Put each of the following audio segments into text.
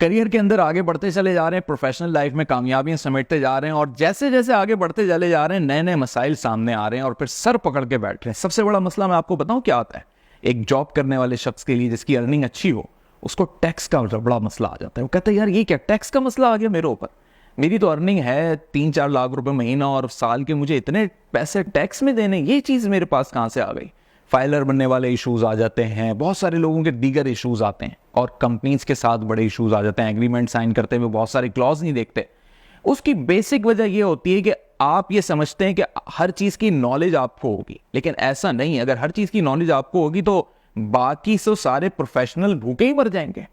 Career के अंदर आगे बढ़ते चले जा रहे हैं, प्रोफेशनल लाइफ में कामयाबियां समेटते जा रहे हैं और जैसे जैसे आगे बढ़ते चले जा रहे हैं नए नए मसाइल सामने आ रहे हैं और फिर सर पकड़ के बैठ रहे हैं। सबसे बड़ा मसला मैं आपको बताऊं क्या आता है। एक जॉब करने वाले शख्स के लिए जिसकी अर्निंग अच्छी हो, उसको टैक्स का बड़ा मसला आ जाता है। वो कहता है यार ये क्या टैक्स का मसला आ गया मेरे ऊपर, मेरी तो अर्निंग है 3-4 लाख रुपए महीना और साल के मुझे इतने पैसे टैक्स में देने, ये चीज़ मेरे पास कहाँ से आ गई। फाइलर बनने वाले इश्यूज आ जाते हैं, बहुत सारे लोगों के दीगर इश्यूज आते हैं और कंपनीज के साथ बड़े इश्यूज आ जाते हैं। एग्रीमेंट साइन करते हुए बहुत सारे क्लॉज नहीं देखते। उसकी बेसिक वजह यह होती है कि आप ये समझते हैं कि हर चीज की नॉलेज आपको होगी, लेकिन ऐसा नहीं है। अगर हर चीज की नॉलेज आपको होगी तो बाकी से सारे प्रोफेशनल भूखे ही मर जाएंगे।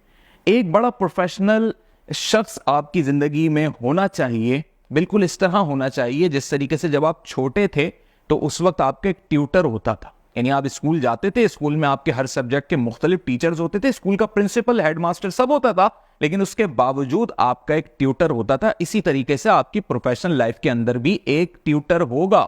एक बड़ा प्रोफेशनल शख्स आपकी जिंदगी में होना चाहिए, बिल्कुल इस तरह होना चाहिए जिस तरीके से जब आप छोटे थे तो उस वक्त आपका एक ट्यूटर होता था। यानी आप स्कूल जाते थे, स्कूल में आपके हर सब्जेक्ट के मुख्तलिफ टीचर्स होते थे, स्कूल का प्रिंसिपल, हेडमास्टर सब होता था, लेकिन उसके बावजूद आपका एक ट्यूटर होता था। इसी तरीके से आपकी प्रोफेशनल लाइफ के अंदर भी एक ट्यूटर होगा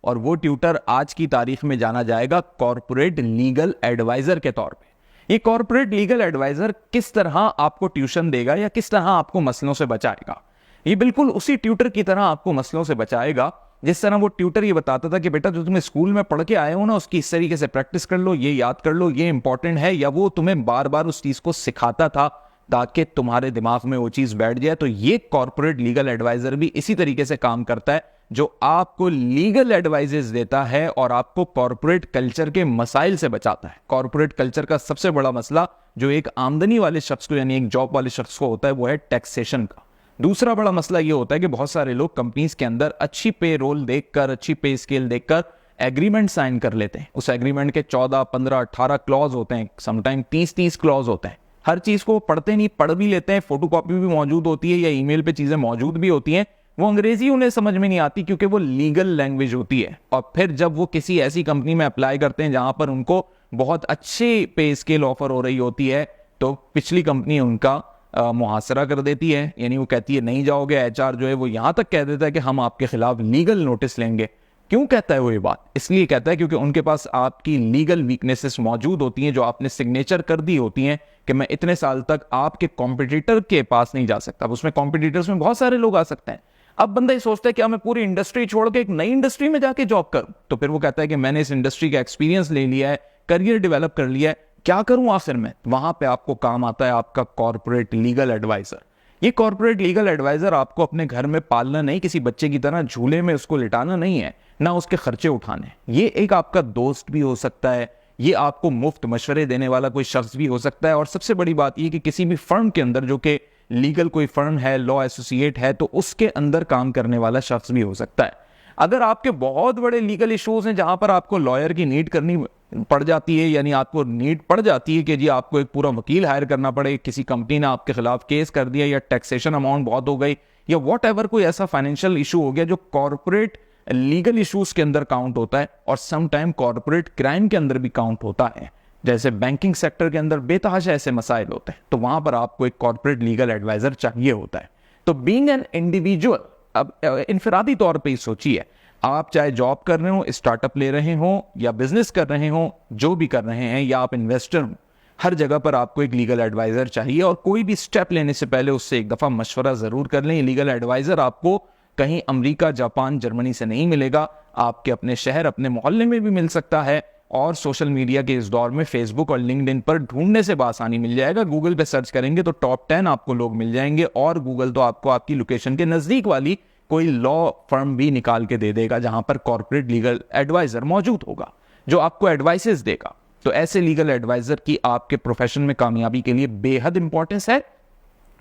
और वो ट्यूटर आज की तारीख में जाना जाएगा कॉर्पोरेट लीगल एडवाइजर के तौर पे। ये कॉर्पोरेट लीगल एडवाइजर किस तरह आपको ट्यूशन देगा या किस तरह आपको मसलों से बचाएगा, ये बिल्कुल उसी ट्यूटर की तरह आपको मसलों से बचाएगा जिस तरह वो ट्यूटर ये बताता था कि बेटा जो तुम्हें स्कूल में पढ़ के आए हो ना, उसकी इस तरीके से प्रैक्टिस कर लो, ये याद कर लो, ये इंपॉर्टेंट है, या वो तुम्हें बार बार उस चीज को सिखाता था ताकि तुम्हारे दिमाग में वो चीज बैठ जाए। तो ये कॉर्पोरेट लीगल एडवाइजर भी इसी तरीके से काम करता है, जो आपको लीगल एडवाइजेस देता है और आपको कॉर्पोरेट कल्चर के मसाइल से बचाता है। कॉर्पोरेट कल्चर का सबसे बड़ा मसला जो एक आमदनी वाले शख्स को यानी एक जॉब वाले शख्स को होता है वो है टैक्सेशन का। दूसरा बड़ा मसला ये होता है कि बहुत सारे लोग कंपनीज के अंदर अच्छी पे रोल देखकर, अच्छी पे स्केल देखकर एग्रीमेंट साइन कर लेते हैं। उस एग्रीमेंट के 14, 15, 18 क्लॉज होते हैं, समटाइम 30 क्लॉज होते हैं। हर चीज को पढ़ते नहीं, पढ़ भी लेते हैं, फोटोकॉपी भी मौजूद होती है या ईमेल पे चीजें मौजूद भी होती हैं, वो अंग्रेजी उन्हें समझ में नहीं आती क्योंकि वो लीगल लैंग्वेज होती है। और फिर जब वो किसी ऐसी कंपनी में अप्लाई करते हैं जहां पर उनको बहुत अच्छी पे स्केल ऑफर हो रही होती है, तो पिछली कंपनी उनका मुहासरा कर देती है। यानी वो कहती है नहीं जाओगे। एचआर जो है वो यहां तक कह देता है कि हम आपके खिलाफ लीगल नोटिस लेंगे। क्यों कहता है वो ये बात? इसलिए कहता है क्योंकि उनके पास आपकी लीगल वीकनेसेस मौजूद होती हैं जो आपने सिग्नेचर कर दी होती हैं कि मैं इतने साल तक आपके कॉम्पिटिटर के पास नहीं जा सकता। उसमें कॉम्पिटिटर्स में बहुत सारे लोग आ सकते हैं। अब बंदा ये सोचता है कि मैं पूरी इंडस्ट्री छोड़ के एक नई इंडस्ट्री में जाके जॉब करूं, तो फिर वो कहता है कि मैंने इस इंडस्ट्री का एक्सपीरियंस ले लिया है, करियर डेवलप कर लिया है, क्या करूं आखिर में? वहां पे आपको काम आता है आपका कॉर्पोरेट लीगल एडवाइजर। ये कॉर्पोरेट लीगल एडवाइजर आपको अपने घर में पालना नहीं, किसी बच्चे की तरह झूले में उसको लिटाना नहीं है, ना उसके खर्चे उठाने। ये एक आपका दोस्त भी हो सकता है, ये आपको मुफ्त मशवरे देने वाला कोई शख्स भी हो सकता है। और सबसे बड़ी बात यह कि किसी भी फर्म के अंदर जो कि लीगल कोई फर्म है, लॉ एसोसिएट है, तो उसके अंदर काम करने वाला शख्स भी हो सकता है। अगर आपके बहुत बड़े लीगल इश्यूज हैं जहां पर आपको लॉयर की नीड करनी पड़ जाती है, यानी आपको नीड पड़ जाती है कि जी आपको एक पूरा वकील हायर करना पड़े, किसी कंपनी ने आपके खिलाफ केस कर दिया या टैक्सेशन अमाउंट बहुत हो गई या वॉट एवर कोई ऐसा फाइनेंशियल इशू हो गया जो कॉर्पोरेट लीगल इश्यूज के अंदर काउंट होता है और सम टाइम कॉर्पोरेट क्राइम के अंदर भी काउंट होता है, जैसे बैंकिंग सेक्टर के अंदर बेतहाशा ऐसे मसाइल होते हैं, तो वहां पर आपको एक कॉर्पोरेट लीगल एडवाइजर चाहिए होता है। तो बीइंग एन इंडिविजुअल, अब इनफरादी तौर पर ही सोचिए, आप चाहे जॉब कर रहे हो, स्टार्टअप ले रहे हो या बिजनेस कर रहे हो, जो भी कर रहे हैं, या आप इन्वेस्टर हो, हर जगह पर आपको एक लीगल एडवाइजर चाहिए। और कोई भी स्टेप लेने से पहले उससे एक दफा मशवरा जरूर कर लें। लीगल एडवाइजर आपको कहीं अमेरिका, जापान, जर्मनी से नहीं मिलेगा, आपके अपने शहर, अपने मोहल्ले में भी मिल सकता है। और सोशल मीडिया के इस दौर में फेसबुक और लिंक्डइन पर ढूंढने से बासानी मिल जाएगा। गूगल पे सर्च करेंगे तो टॉप 10 आपको लोग मिल जाएंगे और गूगल तो आपको आपकी लोकेशन के नजदीक वाली कोई लॉ फर्म भी निकाल के दे देगा जहां पर कॉर्पोरेट लीगल एडवाइजर मौजूद होगा जो आपको एडवाइसेस देगा। तो ऐसे लीगल एडवाइजर की आपके प्रोफेशन में कामयाबी के लिए बेहद इंपॉर्टेंस है।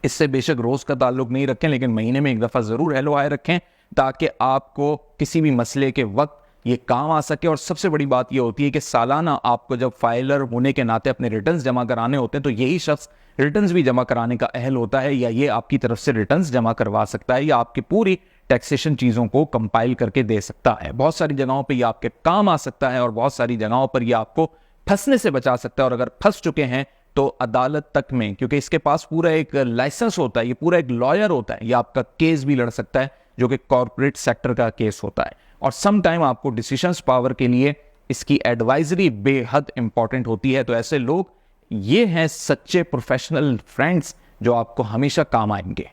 इससे बेशक रोज का ताल्लुक नहीं रखें, लेकिन महीने में एक दफा जरूर हेलो हाय रखें ताकि आपको किसी भी मसले के वक्त ये काम आ सके। और सबसे बड़ी बात ये होती है कि सालाना आपको जब फाइलर होने के नाते अपने रिटर्न्स जमा कराने होते हैं तो यही शख्स रिटर्न्स भी जमा कराने का अहल होता है, या ये आपकी तरफ से रिटर्न्स जमा करवा सकता है, या आपकी पूरी टैक्सेशन चीजों को कंपाइल करके दे सकता है। बहुत सारी जगहों पे ये आपके काम आ सकता है और बहुत सारी जगहों पर ये आपको फंसने से बचा सकता है। और अगर फंस चुके हैं तो अदालत तक में, क्योंकि इसके पास पूरा एक लाइसेंस होता है, ये पूरा एक लॉयर होता है, ये आपका केस भी लड़ सकता है जो कि कॉर्पोरेट सेक्टर का केस होता है। और सम टाइम आपको डिसीजंस पावर के लिए इसकी एडवाइजरी बेहद इंपॉर्टेंट होती है। तो ऐसे लोग ये हैं सच्चे प्रोफेशनल फ्रेंड्स जो आपको हमेशा काम आएंगे।